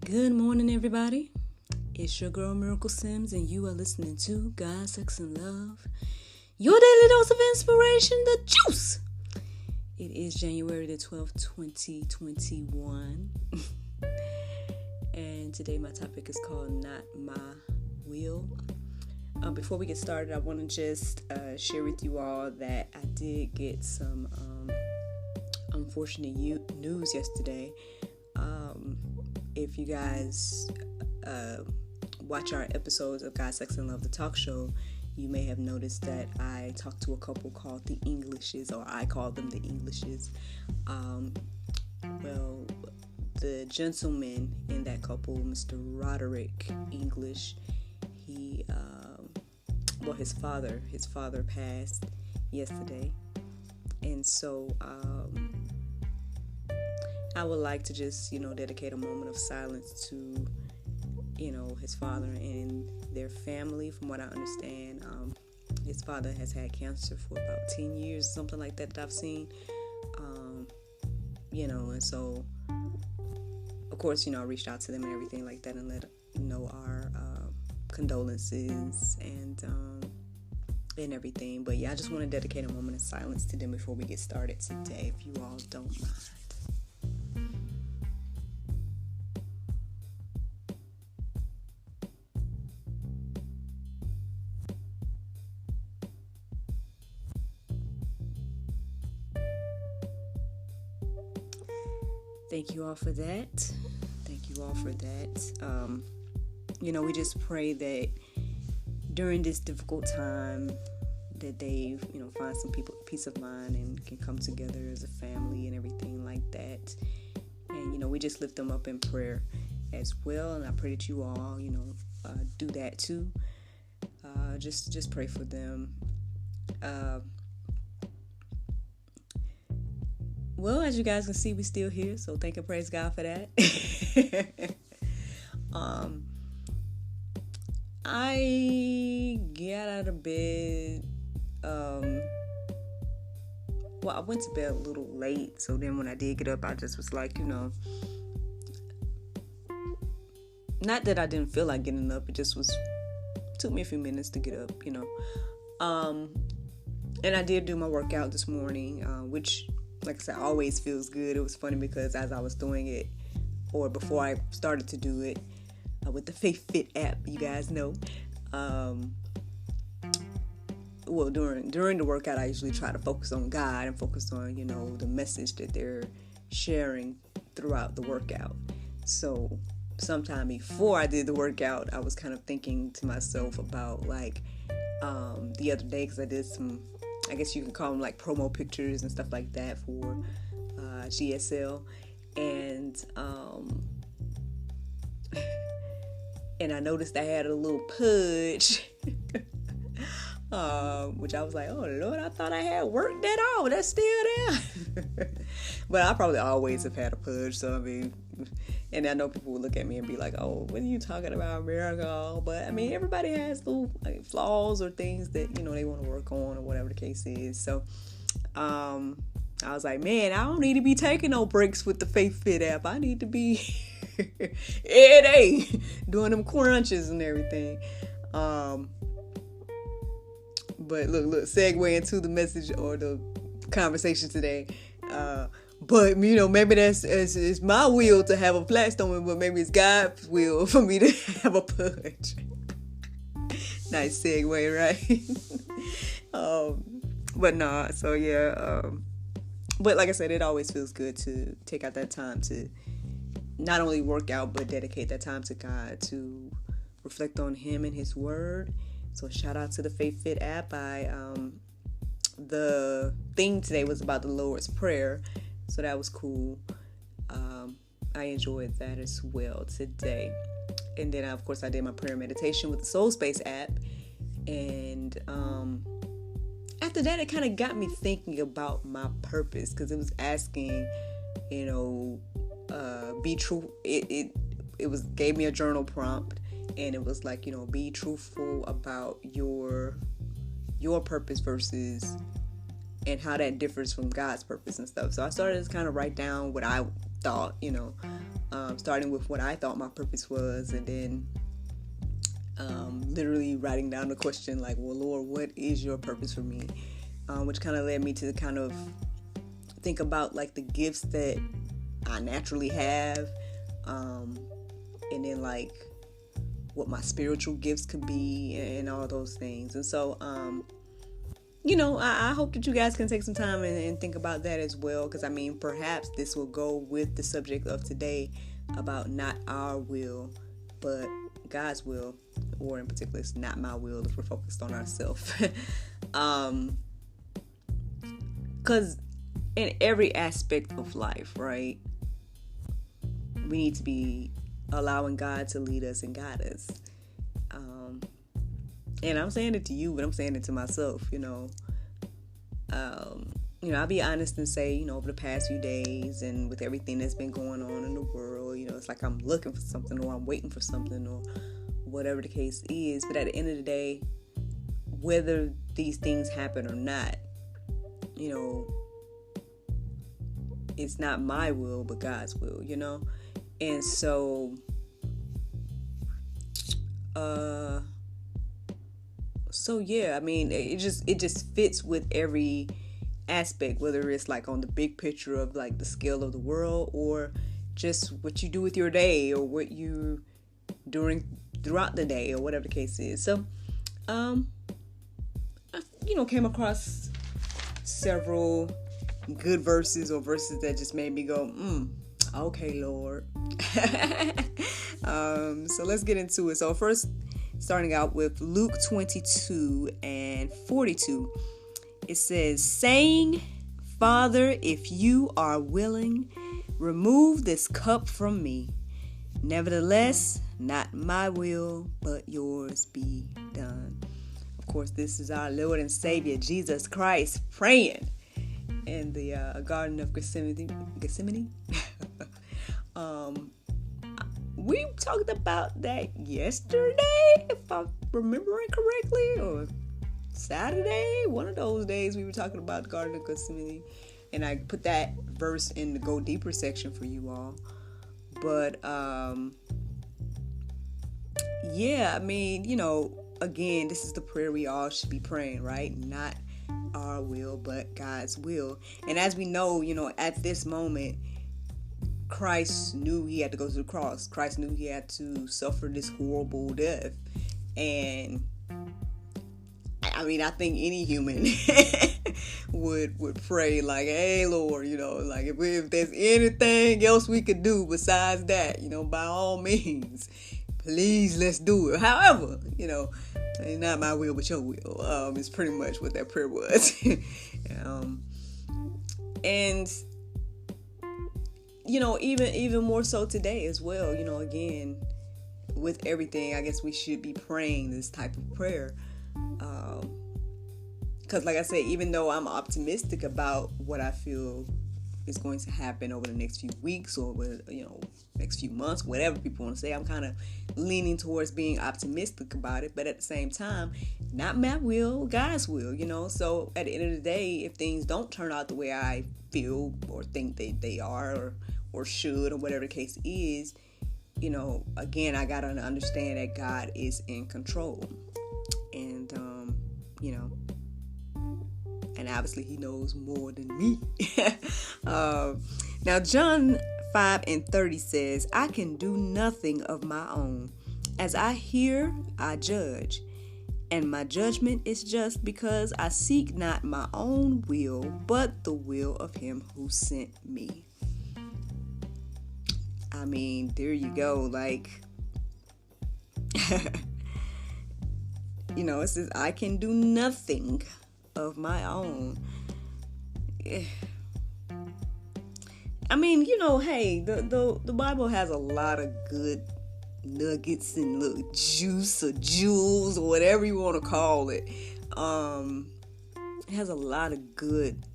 Good morning, everybody. It's your girl Miracle Sims, and you are listening to God, Sex, and Love, your daily dose of inspiration, the juice. It is January the 12th, 2021, and today my topic is called Not My Will. Before we get started, I want to just share with you all that I did get some unfortunate news yesterday. If you guys watch our episodes of God, Sex, and Love, the talk show, you may have noticed that I talked to a couple called the Englishes, or I call them the Englishes. Well, the gentleman in that couple, Mr. Roderick English, his father passed yesterday, and so I would like to just, dedicate a moment of silence to, his father and their family. From what I understand, his father has had cancer for about 10 years, something like that I've seen, and so, of course, I reached out to them and everything like that and let them know our condolences and everything. But yeah, I just want to dedicate a moment of silence to them before we get started today, if you all don't mind. Thank you all for that. We just pray that during this difficult time that they, find some peace of mind and can come together as a family and everything like that. And, we just lift them up in prayer as well. And I pray that you all, do that too. Just pray for them. Well, as you guys can see, we're still here, so thank and praise God for that. I got out of bed. I went to bed a little late, so then when I did get up, I just was like, not that I didn't feel like getting up, it just took me a few minutes to get up, and I did do my workout this morning, which, like I said, always feels good. It was funny because as I was doing it, or before I started to do it, with the FaithFit app, you guys know, during the workout, I usually try to focus on God and focus on, the message that they're sharing throughout the workout. So sometime before I did the workout, I was kind of thinking to myself about, the other day, because I did some, I guess you can call them like promo pictures and stuff like that for GSL, and I noticed I had a little pudge, which I was like, oh Lord, I thought I had worked that off. That's still there. But I probably always have had a pudge, so I mean, and I know people will look at me and be like, oh, what are you talking about, Miracle? But I mean, everybody has little flaws or things that, they want to work on or whatever the case is. So I was like, man, I don't need to be taking no breaks with the FaithFit app. I need to be every day doing them crunches and everything. But look, segue into the message or the conversation today. But, maybe it's my will to have a flat stomach, but maybe it's God's will for me to have a pudge. Nice segue, right? But nah, so yeah. But like I said, it always feels good to take out that time to not only work out, but dedicate that time to God, to reflect on Him and His Word. So shout out to the FaithFit app. The thing today was about the Lord's Prayer. So that was cool. I enjoyed that as well today. And then, of course, I did my prayer meditation with the Soul Space app. And after that, it kind of got me thinking about my purpose, because it was asking, be true. It gave me a journal prompt, and it was like, be truthful about your purpose versus, and how that differs from God's purpose and stuff. So I started to kind of write down what I thought, starting with what I thought my purpose was, and then literally writing down the question like, well, Lord, what is your purpose for me? Which kind of led me to kind of think about like the gifts that I naturally have, and then like what my spiritual gifts could be, and all those things. And so I hope that you guys can take some time and think about that as well, because I mean, perhaps this will go with the subject of today about not our will but God's will, or in particular, it's not my will if we're focused on ourselves. Because in every aspect of life, right, we need to be allowing God to lead us and guide us. And I'm saying it to you, but I'm saying it to myself, I'll be honest and say, over the past few days and with everything that's been going on in the world, it's like I'm looking for something, or I'm waiting for something, or whatever the case is. But at the end of the day, whether these things happen or not, it's not my will, but God's will, And so, yeah, I mean, it just fits with every aspect, whether it's like on the big picture of like the scale of the world, or just what you do with your day, or what you doing throughout the day, or whatever the case is. So, I came across several good verses, or verses that just made me go, okay, Lord. So let's get into it. So first, starting out with Luke 22:42, it says, saying, Father, if you are willing, remove this cup from me. Nevertheless, not my will, but yours be done. Of course, this is our Lord and Savior, Jesus Christ, praying in the Garden of Gethsemane. We talked about that yesterday, if I'm remembering correctly, or Saturday, one of those days we were talking about the Garden of Gethsemane, and I put that verse in the Go Deeper section for you all. But yeah, I mean, again, this is the prayer we all should be praying, right? Not our will, but God's will. And as we know, at this moment, Christ knew he had to go to the cross. Christ knew he had to suffer this horrible death. And I mean, I think any human would pray like, hey, Lord, like if there's anything else we could do besides that, by all means, please, let's do it. However, not my will, but your will. It's pretty much what that prayer was. And even more so today as well, again, with everything, I guess we should be praying this type of prayer. Because like I said, even though I'm optimistic about what I feel is going to happen over the next few weeks, or next few months, whatever people want to say, I'm kind of leaning towards being optimistic about it. But at the same time, not my will, God's will, So at the end of the day, if things don't turn out the way I feel or think they are, or should, or whatever the case is, again, I gotta understand that God is in control, and and obviously he knows more than me. Now John 5:30 says, I can do nothing of my own. As I hear, I judge, and my judgment is just, because I seek not my own will, but the will of him who sent me. I mean, there you go. Like, it says, I can do nothing of my own. I mean, hey, the Bible has a lot of good nuggets and little juice or jewels or whatever you want to call it. It has a lot of good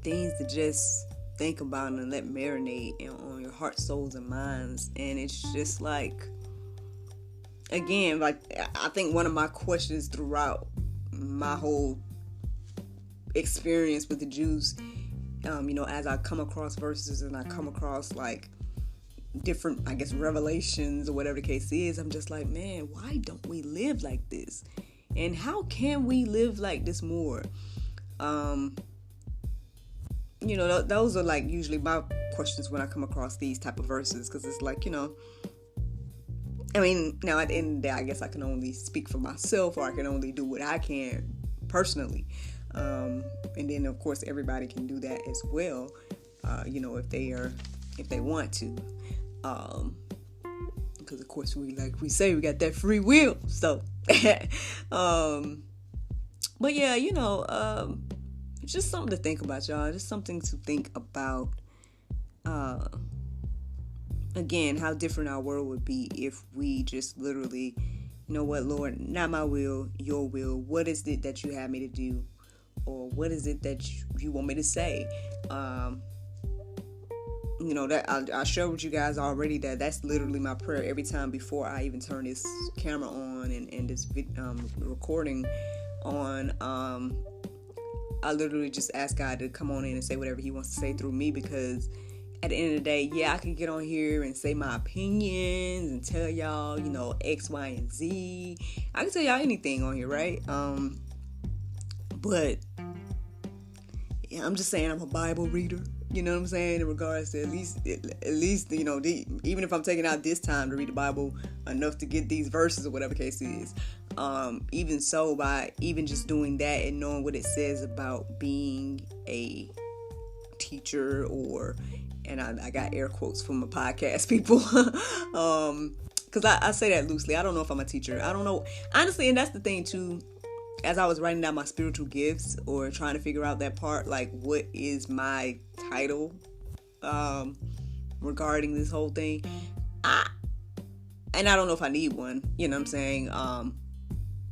things to just think about and let marinate on your heart, souls, and minds. And it's just like, again, like I think one of my questions throughout my whole experience with the Jews, as I come across verses and I come across like different, I guess, revelations or whatever the case is, I'm just like, man, why don't we live like this? And how can we live like this more? Those are like usually my questions when I come across these type of verses, because it's like, I mean, now at the end of the day, I guess I can only speak for myself, or I can only do what I can personally. And then of course everybody can do that as well, if they want to. Because of course we say we got that free will. So, but yeah, just something to think about, y'all. Just something to think about. Again, how different our world would be if we just literally, you know what, Lord, not my will, your will. What is it that you have me to do? Or what is it that you want me to say? That I shared with you guys already that's literally my prayer every time before I even turn this camera on and this recording on. I literally just ask God to come on in and say whatever he wants to say through me, because at the end of the day, yeah, I can get on here and say my opinions and tell y'all, X, Y, and Z. I can tell y'all anything on here, right? But yeah, I'm just saying I'm a Bible reader. You know what I'm saying? In regards to at least, even if I'm taking out this time to read the Bible enough to get these verses or whatever case is, even so, by even just doing that and knowing what it says about being a teacher, and I got air quotes from my podcast people, because I say that loosely. I don't know if I'm a teacher. I don't know, honestly, and that's the thing too. As I was writing down my spiritual gifts or trying to figure out that part, like what is my title regarding this whole thing, and I don't know if I need one, you know what I'm saying?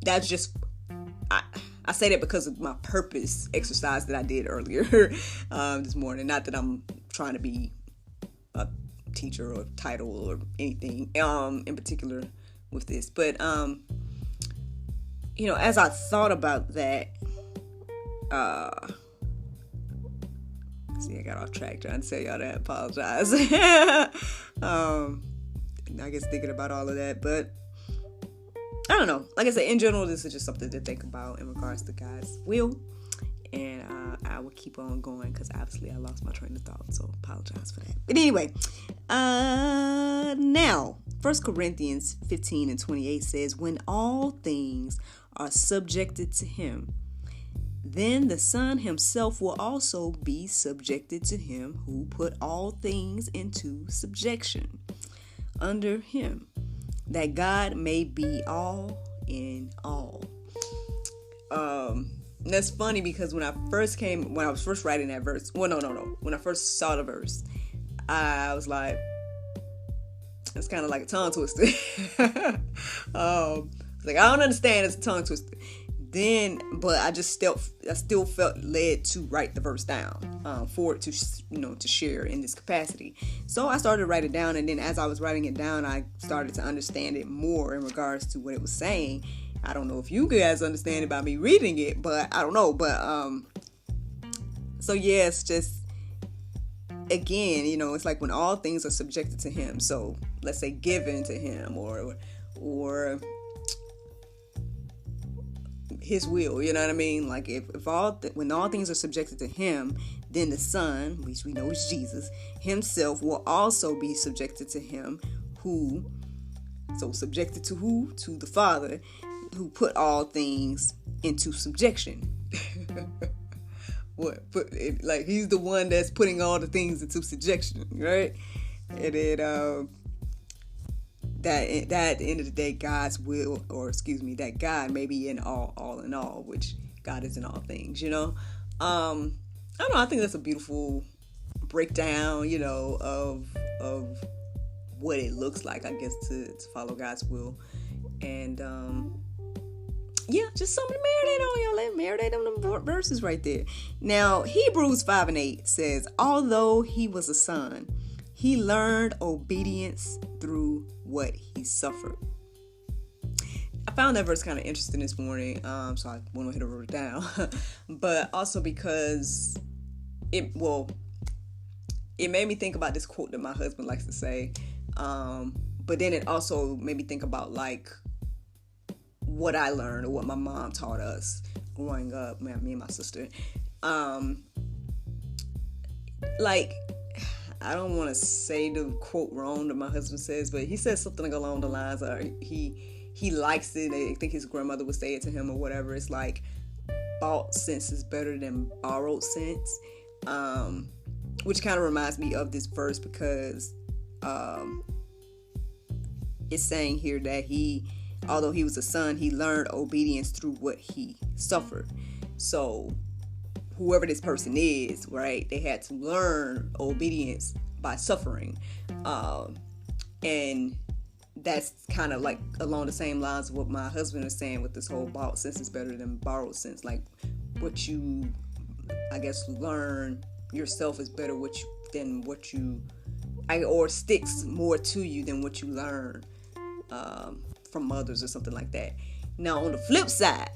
That's just, I say that because of my purpose exercise that I did earlier this morning. Not that I'm trying to be a teacher or title or anything in particular with this, but as I thought about that, see, I got off track trying to tell y'all that. I apologize. I guess thinking about all of that, but I don't know. Like I said, in general, this is just something to think about in regards to God's will, and I will keep on going because obviously I lost my train of thought, so apologize for that. But anyway, now 1 Corinthians 15:28 says, when all things are subjected to him, then the Son himself will also be subjected to him who put all things into subjection under him, that God may be all in all. That's funny because when I was first writing that verse, when I first saw the verse, I was like, it's kind of like a tongue twister. Like, I don't understand, it's a tongue twister. But I still felt led to write the verse down for it to to share in this capacity. So I started to write it down, and then as I was writing it down, I started to understand it more in regards to what it was saying. I don't know if you guys understand it by me reading it, but I don't know. But so yeah, it's just, again, it's like when all things are subjected to him. So let's say given to him or his will, you know what I mean? Like when all things are subjected to him, then the Son, which we know is Jesus, himself will also be subjected to him subjected to who? To the Father, who put all things into subjection. Like he's the one that's putting all the things into subjection, right? And then that at the end of the day, God's will, that God may be in all in all, which God is in all things, I don't know, I think that's a beautiful breakdown, of what it looks like, I guess, to follow God's will. And yeah, just something to marinate on, y'all. Let marinate on the verses right there. Now, Hebrews 5:8 says, although he was a son, he learned obedience through what he suffered. I found that verse kind of interesting this morning, so I went ahead and wrote it down. But also because it made me think about this quote that my husband likes to say. But then it also made me think about like what I learned or what my mom taught us growing up, me and my sister. Like, I don't want to say the quote wrong that my husband says, but he says something along the lines of he likes it. I think his grandmother would say it to him or whatever. It's like, bought sense is better than borrowed sense, which kind of reminds me of this verse because it's saying here that although he was a son, he learned obedience through what he suffered. So whoever this person is, right, they had to learn obedience by suffering. And that's kind of like along the same lines of what my husband is saying with this whole bought sense is better than borrowed sense. Like, what you, I guess, learn yourself is better than what you, or sticks more to you than what you learn from others or something like that. Now, on the flip side,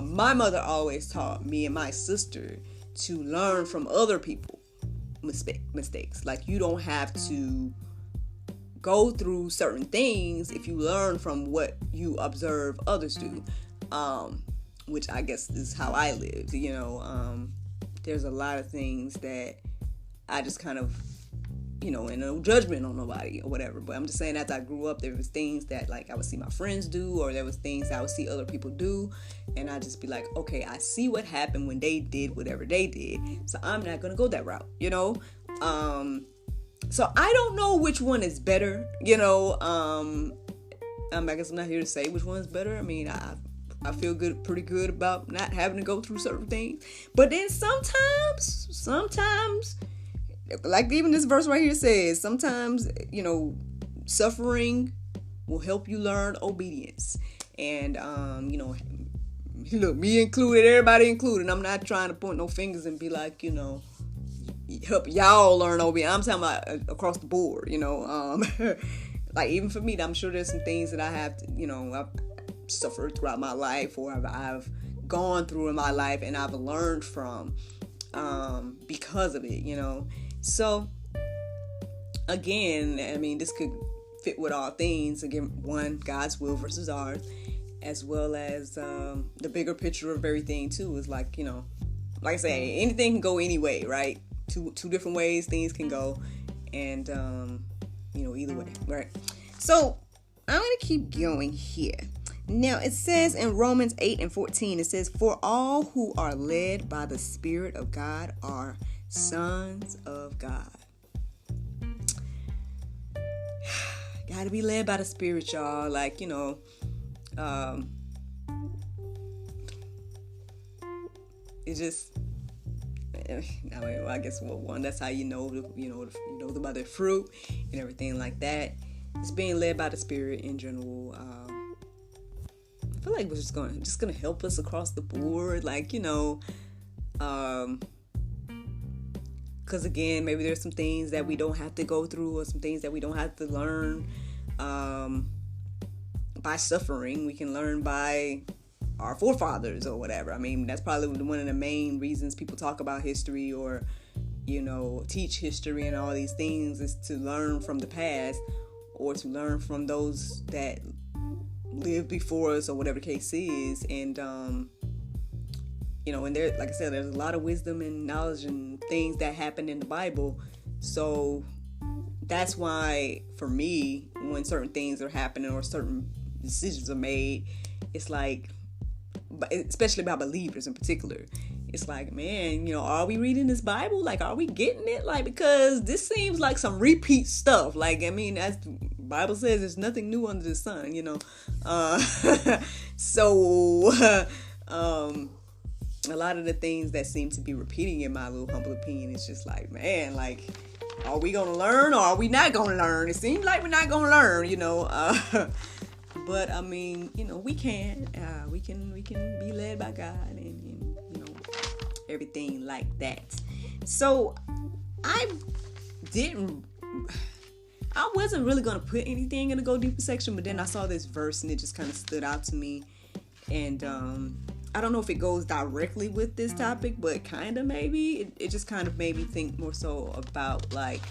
my mother always taught me and my sister to learn from other people mistakes. Like, you don't have to go through certain things if you learn from what you observe others do, which I guess is how I lived. There's a lot of things that I just kind of, and no judgment on nobody or whatever, but I'm just saying, as I grew up, there was things that like I would see my friends do, or there was things I would see other people do, and I'd just be like, okay, I see what happened when they did whatever they did, so I'm not gonna go that route, so I don't know which one is better, I guess I'm not here to say which one is better. I mean, I feel pretty good about not having to go through certain things, but then sometimes, like even this verse right here says, sometimes, suffering will help you learn obedience. And, look, me included, everybody included. I'm not trying to point no fingers and be like, help y'all learn obedience. I'm talking about across the board, like even for me, I'm sure there's some things that I have to, I've suffered throughout my life, or I've gone through in my life, and I've learned from, because of it, So, again, I mean, this could fit with all things. Again, one, God's will versus ours, as well as the bigger picture of everything, too. Is like, like I say, anything can go any way, right? Two different ways things can go, and, either way, right? So, I'm going to keep going here. Now, it says in Romans 8:14, it says, "For all who are led by the Spirit of God are sons of God." Gotta be led by the Spirit, y'all. Like, it just, I guess, one, that's how you know about the fruit and everything like that. It's being led by the Spirit in general. I feel like it's just gonna help us across the board, like, because again, maybe there's some things that we don't have to go through, or some things that we don't have to learn by suffering. We can learn by our forefathers or whatever. I mean, that's probably one of the main reasons people talk about history, or teach history and all these things, is to learn from the past, or to learn from those that lived before us, or whatever the case is. And and there, like I said, there's a lot of wisdom and knowledge and things that happen in the Bible. So that's why, for me, when certain things are happening or certain decisions are made, it's like, especially by believers in particular, it's like, man, are we reading this Bible? Like, are we getting it? Like, because this seems like some repeat stuff. Like, I mean, as the Bible says, there's nothing new under the sun, So, a lot of the things that seem to be repeating, in my little humble opinion, is just like, man, like, are we going to learn, or are we not going to learn? It seems like we're not going to learn, but I mean, we can be led by God, and everything like that. So I wasn't really going to put anything in the Go Deeper section, but then I saw this verse and it just kind of stood out to me. And I don't know if it goes directly with this topic, but kind of maybe. It just kind of made me think more so about like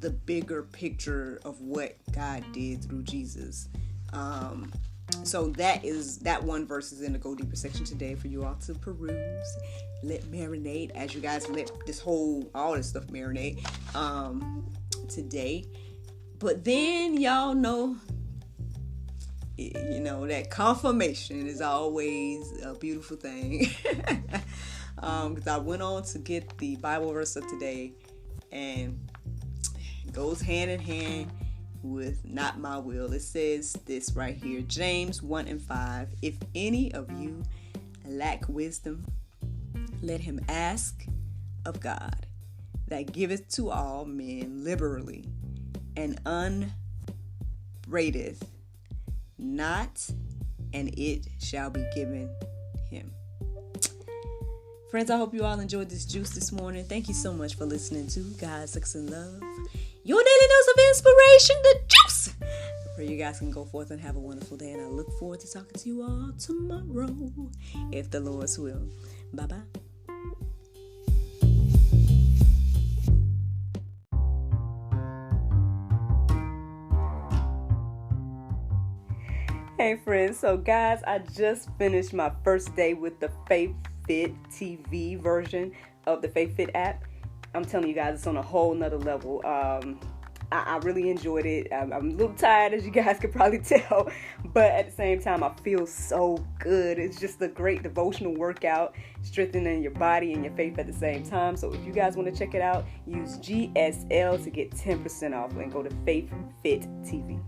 the bigger picture of what God did through Jesus. So that one verse is in the Go Deeper section today for you all to peruse. Let marinate as you guys let all this stuff marinate today. But then y'all know, that confirmation is always a beautiful thing. Because I went on to get the Bible verse of today, and it goes hand in hand with not my will. It says this right here, James 1:5. If any of you lack wisdom, let him ask of God, that giveth to all men liberally, and upbraideth not, and it shall be given him. Friends, I hope you all enjoyed this juice this morning. Thank you so much for listening to God, Sex, and Love, your daily dose of inspiration, the juice. I pray you guys can go forth and have a wonderful day, and I look forward to talking to you all tomorrow, if the Lord's will. Bye-bye. Hey friends, so guys, I just finished my first day with the Faith Fit TV version of the Faith Fit app. I'm telling you guys, it's on a whole nother level. I really enjoyed it. I'm a little tired, as you guys could probably tell, but at the same time, I feel so good. It's just a great devotional workout, strengthening your body and your faith at the same time. So if you guys want to check it out, use GSL to get 10% off and go to Faith Fit TV.